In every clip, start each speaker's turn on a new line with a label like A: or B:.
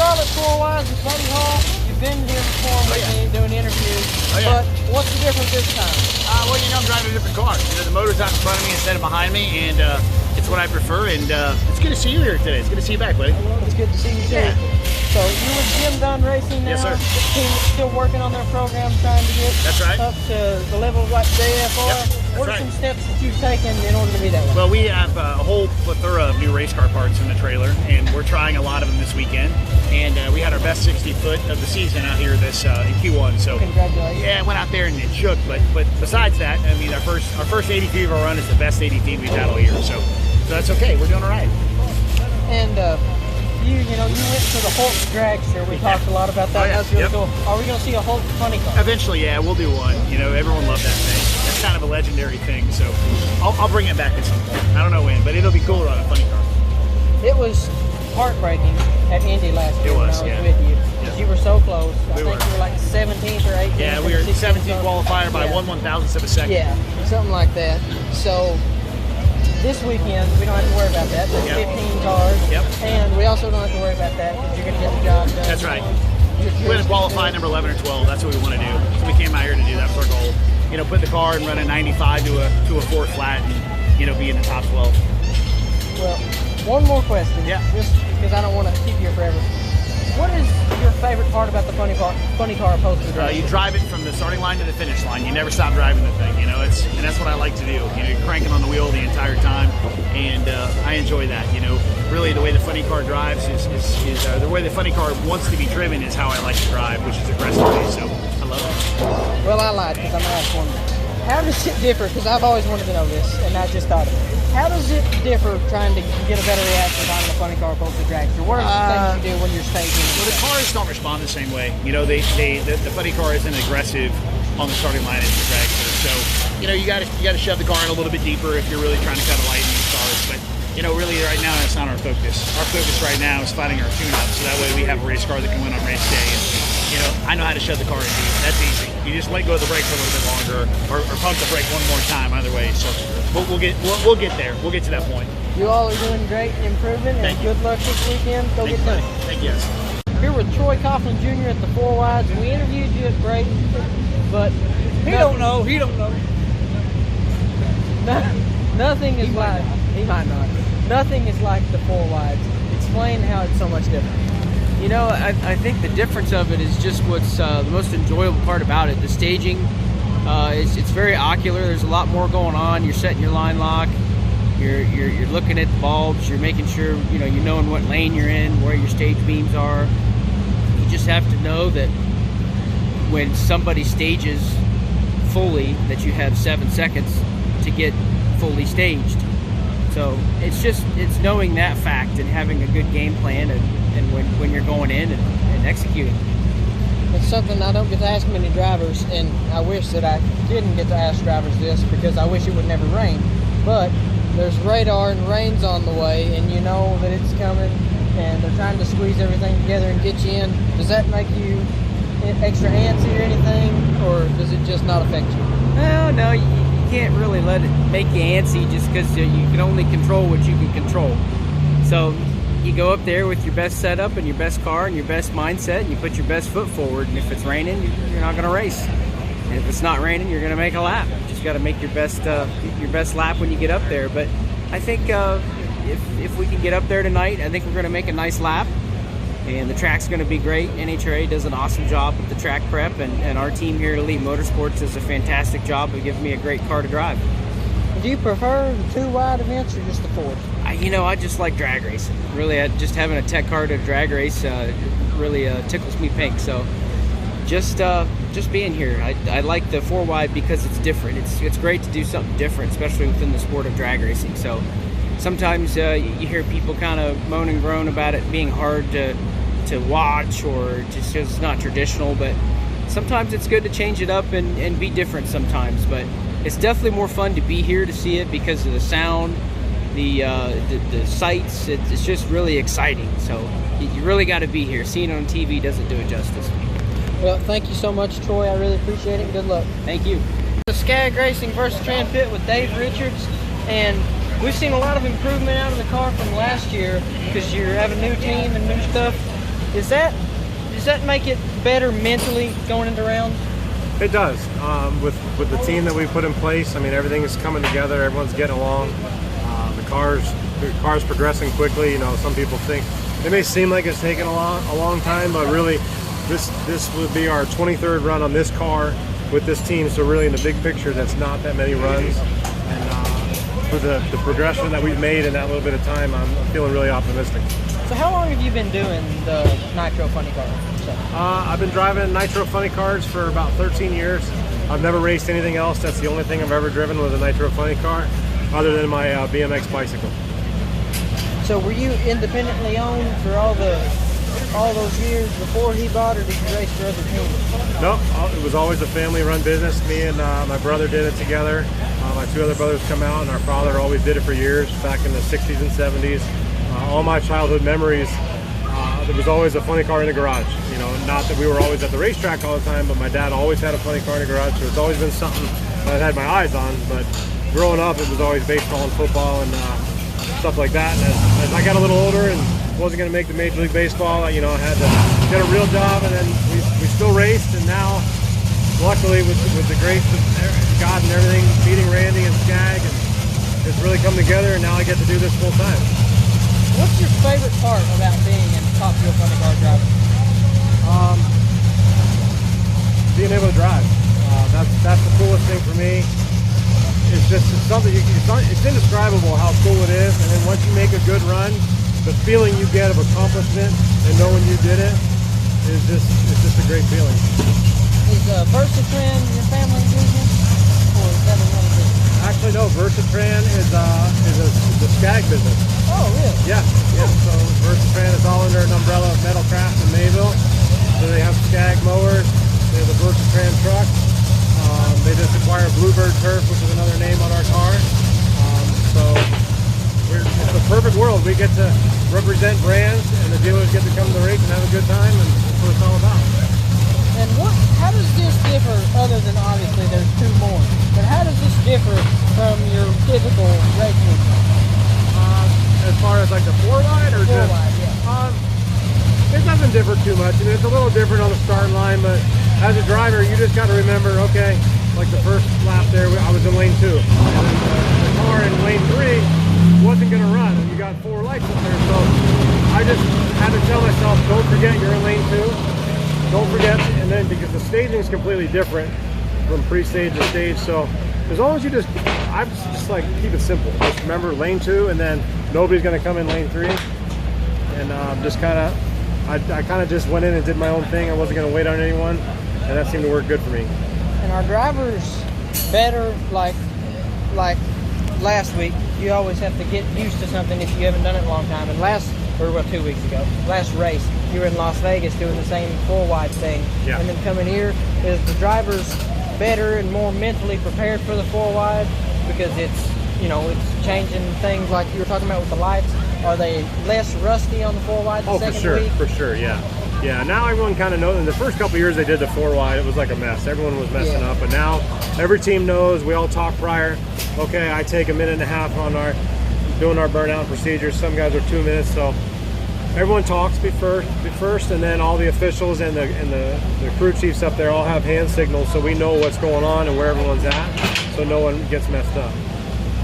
A: Charlotte 4Ys with Buddy Hall. You've been here before with me doing interviews. But what's the difference this time?
B: Well, you know, I'm driving a different car. You know, the motor's out in front of me instead of behind me, and it's what I prefer. And it's good to see you here today. It's good to see you back, buddy.
A: It's good to see you too. So you're with Jim Dunn Racing now.
B: Yes, sir.
A: The team is still working on their program, trying to get up to the level of like JFR. What are some steps that you've taken in order to be that way?
B: Well, we have a whole plethora of new race car parts in the trailer, and we're trying a lot of them this weekend. And we had our best 60-foot of the season out here this in Q1. So
A: congratulations.
B: Yeah, I went out there and it shook. But besides that, I mean, our first ADT of our run is the best ADT we've had all year. So that's okay. We're doing all right.
A: And you went to the Hulk dragster. We talked a lot about that. That's really cool. Are we going to see a Hulk funny car?
B: Eventually, yeah, we'll do one. You know, everyone loved that thing. That's kind of a legendary thing. So I'll bring it back at some point. I don't know when, but it'll be cool to run a funny car.
A: It was heartbreaking at Indy last year when I was with you.
B: Yeah.
A: You were so close. I think you were like 17th or 18th.
B: Yeah, we were 17th qualifier by 1/1000th of a second.
A: Yeah, something like that. So this weekend, we don't have to worry about that. There's 15 cars. And we also don't have to worry about that because you're going to get the job done.
B: That's right. We're going to qualify number 11 or 12. That's what we want to do. So we came out here to do that. That's our goal. You know, put the car and run a 95 to a 4 flat and, you know, be in the top 12.
A: Well, one more question. Just because I don't want to keep you here forever. What is your favorite part about the funny car opposed to the drag?
B: You drive it from the starting line to the finish line. You never stop driving the thing, you know. And that's what I like to do. You know, you're cranking on the wheel the entire time, and I enjoy that. You know, really the way the funny car drives is the way the funny car wants to be driven is how I like to drive, which is aggressively. So I love it.
A: Well, I lied because I'm asked one. How does it differ? Because I've always wanted to know this, and I just thought of it. How does it differ trying to get a better reaction on the funny car opposed to the dragster? What are the things you do when you're staging?
B: Well, the cars don't respond the same way. You know, the funny car isn't aggressive on the starting line as the dragster. So, you know, you got to shove the car in a little bit deeper if you're really trying to cut a light in these cars. But, you know, really right now that's not our focus. Our focus right now is finding our tune-up, so that way we have a race car that can win on race day. And, you know, I know how to shove the car in deep. That's easy. You just let go of the brake for a little bit longer, or pump the brake one more time. Either way, so we'll get there. We'll get to that point.
A: You all are doing great, improving, and good luck this weekend. Go get done.
B: Thank you.
A: Here with Troy Coughlin Jr. at the 4Ys, and we interviewed you at Brayton, but
C: he don't know.
A: Nothing is like. He might not. Nothing is like the 4Ys. Explain how it's so much different.
C: You know, I think the difference of it is just what's the most enjoyable part about it. The staging, it's very ocular. There's a lot more going on. You're setting your line lock. You're looking at the bulbs. You're making sure you're knowing what lane you're in, where your stage beams are. You just have to know that when somebody stages fully, that you have 7 seconds to get fully staged. So it's knowing that fact and having a good game plan and when you're going in and executing.
A: It's something I don't get to ask many drivers, and I wish that I didn't get to ask drivers this because I wish it would never rain. But there's radar and rain's on the way, and you know that it's coming, and they're trying to squeeze everything together and get you in. Does that make you extra antsy or anything, or does it just not affect you?
C: No, you can't really let it make you antsy just because you can only control what you can control. So you go up there with your best setup and your best car and your best mindset, and you put your best foot forward, and if it's raining, you're not going to race. And if it's not raining, you're going to make a lap. You just got to make your best lap when you get up there. But I think if we can get up there tonight, I think we're going to make a nice lap, and the track's going to be great. NHRA does an awesome job with the track prep, and our team here at Elite Motorsports does a fantastic job of giving me a great car to drive.
A: Do you prefer the 2 wide events or just the 4?
C: I just like drag racing. Really, just having a tech car to drag race really tickles me pink. So just being here, I like the 4 wide because it's different. It's great to do something different, especially within the sport of drag racing. So sometimes you hear people kind of moan and groan about it being hard to watch or just because it's not traditional, but sometimes it's good to change it up and be different sometimes. But it's definitely more fun to be here to see it because of the sound, the sights. It's just really exciting. So you really got to be here. Seeing it on TV doesn't do it justice.
A: Well, thank you so much, Troy. I really appreciate it. Good luck.
C: Thank you.
A: The Skag Racing versus Tran Pit with Dave Richards, and we've seen a lot of improvement out of the car from last year because you have a new team and new stuff. Does that make it better mentally going into rounds?
D: It does. With the team that we put in place, I mean, everything is coming together. Everyone's getting along. The car's progressing quickly. You know, some people think it may seem like it's taken a long time, but really, this would be our 23rd run on this car with this team. So really, in the big picture, that's not that many runs. And for the progression that we've made in that little bit of time, I'm feeling really optimistic.
A: So how long have you been doing the Nitro Funny Car stuff?
D: I've been driving Nitro Funny Cars for about 13 years. I've never raced anything else. That's the only thing I've ever driven was a Nitro Funny Car, other than my BMX bicycle.
A: So were you independently owned for all those years before he bought, or did you race for other teams?
D: No, it was always a family-run business. Me and my brother did it together. My two other brothers come out, and our father always did it for years, back in the 60s and 70s. All my childhood memories, there was always a funny car in the garage. You know, not that we were always at the racetrack all the time, but my dad always had a funny car in the garage, so it's always been something that I had my eyes on. But growing up, it was always baseball and football and stuff like that. And as I got a little older and wasn't going to make the Major League Baseball, you know, I had to get a real job, and then we still raced. And now, luckily, with the grace of God and everything, meeting Randy and Skag, and it's really come together, and now I get to do this full time.
A: What's your favorite part about being a Top Fuel Funny Car driver?
D: Being able to drive. That's the coolest thing for me. It's something it's indescribable how cool it is. And then once you make a good run, the feeling you get of accomplishment and knowing you did it is just a great feeling.
A: Is Versatran your family business, or is that another business?
D: Actually, no. Versatran is a Skag business.
A: Oh, really?
D: Yeah. So Versatran is all under an umbrella of Metalcraft in Mayville. So they have Skag mowers. They have the Versatran truck. They just acquired Bluebird Turf, which is another name on our car. So it's a perfect world. We get to represent brands, and the dealers get to come to the race and have a good time, and that's what it's all about.
A: And how does this differ, other than obviously there's two more, but how does this differ from your typical race week?
D: As far as like the four-wide or
A: Four wide, yeah.
D: It doesn't differ too much. I mean, it's a little different on the starting line, but as a driver, you just got to remember, okay, like the first lap there, I was in lane 2. And the car in lane 3 wasn't going to run, and you got 4 lights up there. So I just had to tell myself, don't forget you're in lane 2. Don't forget, and then because the staging is completely different from pre-stage to stage, so as long as you I just like keep it simple. Just remember lane 2, and then nobody's going to come in lane 3, and I kind of just went in and did my own thing. I wasn't going to wait on anyone, and that seemed to work good for me.
A: And are drivers better, like last week? You always have to get used to something if you haven't done it in a long time. And 2 weeks ago, last race, you were in Las Vegas doing the same four-wide thing.
D: Yeah.
A: And then coming here, is the drivers better and more mentally prepared for the four-wide? Because it's changing things like you were talking about with the lights. Are they less rusty on the four-wide the second week?
D: For sure, yeah. Yeah, now everyone kind of knows. In the first couple of years they did the four-wide, it was like a mess. Everyone was messing up, but now every team knows. We all talk prior. Okay, I take a minute and a half on doing our burnout procedures. Some guys are 2 minutes, so everyone talks be first, and then all the officials and the crew chiefs up there all have hand signals, so we know what's going on and where everyone's at, so no one gets messed up.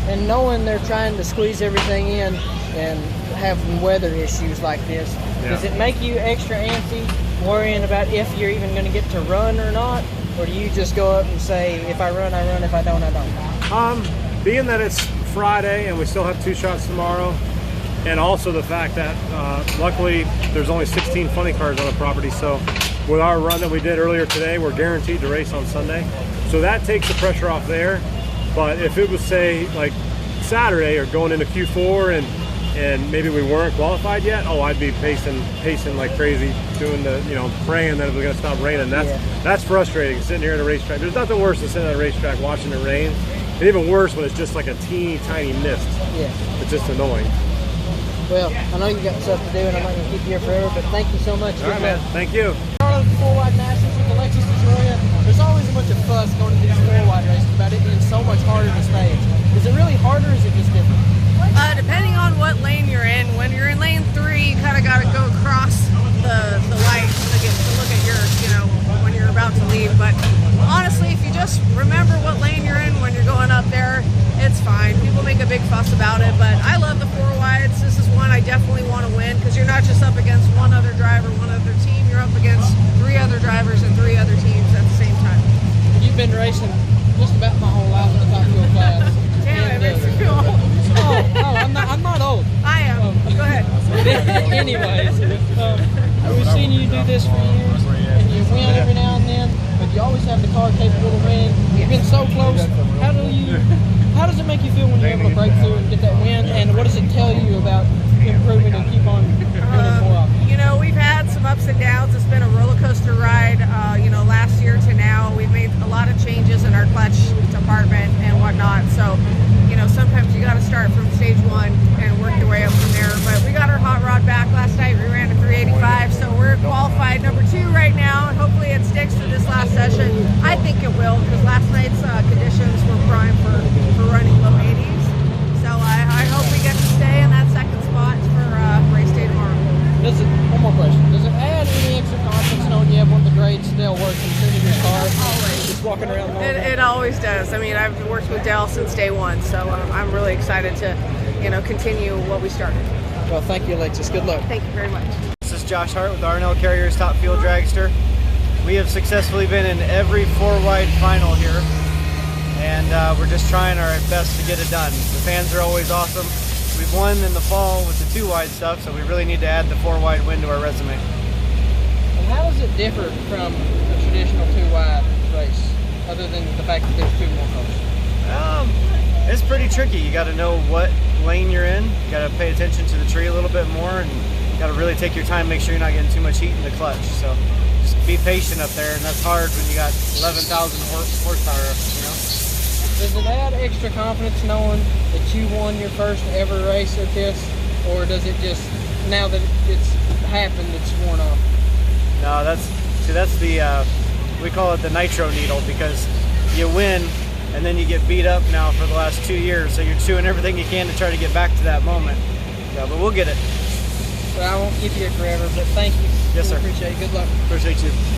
A: And knowing they're trying to squeeze everything in and having weather issues like this, does it make you extra antsy, worrying about if you're even going to get to run or not? Or do you just go up and say, if I run, I run, if I don't, I don't?
D: Being that it's Friday and we still have 2 shots tomorrow, and also the fact that luckily there's only 16 funny cars on the property, so with our run that we did earlier today, we're guaranteed to race on Sunday. So that takes the pressure off there. But if it was, say, like Saturday or going into Q4 and maybe we weren't qualified yet, I'd be pacing like crazy, doing praying that it was going to stop raining. That's frustrating, sitting here at a racetrack. There's nothing worse than sitting at a racetrack watching it rain. And even worse when it's just like a teeny tiny mist. Yeah. It's just annoying.
A: Well, I know you got stuff to do and I'm not going to keep you here forever, but thank you so much.
D: All right, man. Thank you.
A: Charlotte four-wide Masters with Alexis DeJoria. There's always a bunch of fuss going to these four-wide races about it being so much harder to stage. Is it really harder or is it just different?
E: Depending on what lane you're in. When you're in lane 3, you kind of got to go across the light to look at your, when you're about to leave. But honestly, if you just remember what lane you're in when you're going up there, it's fine. People make a big fuss about it, but I love the 4 wides. This is one I definitely want to win because you're not just up against one other driver, one other team. You're up against 3 other drivers and 3 other teams at the same time.
A: You've been racing just about my whole life in the top fuel class.
E: Damn, it makes me feel old.
A: Oh, I'm not old.
E: I am. Go ahead.
A: Anyways, we've seen you do this for years, and you win every now and then, but you always have the car capable of winning. You've been so close. How does it make you feel when you're able to break through and get that win, and what does it tell you about improving and keep on winning more often?
E: We've had some ups and downs. It's been a roller coaster ride, last year to now. We've made a lot of changes in our clutch department and whatnot. So, sometimes you got to start from stage 1 and work your way up from there. But we got our hot rod back last night. We ran a 385, so we're qualified number 2 right now, and hopefully it sticks for this last session. I think it will, because last night's conditions were prime for running low 80s. So I hope we get to stay in that second spot for race day tomorrow.
A: One more question. Does it add any extra confidence knowing you have one of the greats, Dale working soon in your car?
E: Always.
A: Just walking around.
E: It always does. I mean, I've worked with Dale since day 1, so I'm really excited to, continue what we started.
A: Well, thank you, Alexis. Good luck.
E: Thank you very much.
F: This is Josh Hart with R&L Carriers Top Fuel Dragster. We have successfully been in every 4-wide final here, and we're just trying our best to get it done. The fans are always awesome. We've won in the fall with the 2-wide stuff, so we really need to add the 4-wide win to our resume.
A: And how does it differ from a traditional 2-wide race, other than the fact that there's 2 more cars?
F: It's pretty tricky. You got to know what lane you're in. You got to pay attention to the tree a little bit more, and you got to really take your time, make sure you're not getting too much heat in the clutch. So just be patient up there, and that's hard when you got 11,000 horsepower,
A: Does it add extra confidence knowing that you won your first ever race at this, or does it just, now that it's happened, it's worn off?
F: No, that's the, we call it the nitro needle, because you win and then you get beat up now for the last 2 years, so you're doing everything you can to try to get back to that moment. So, but we'll get it.
A: Well, I won't keep you here forever, but thank you.
F: Yes, sir.
A: Appreciate it. Good luck.
F: Appreciate you.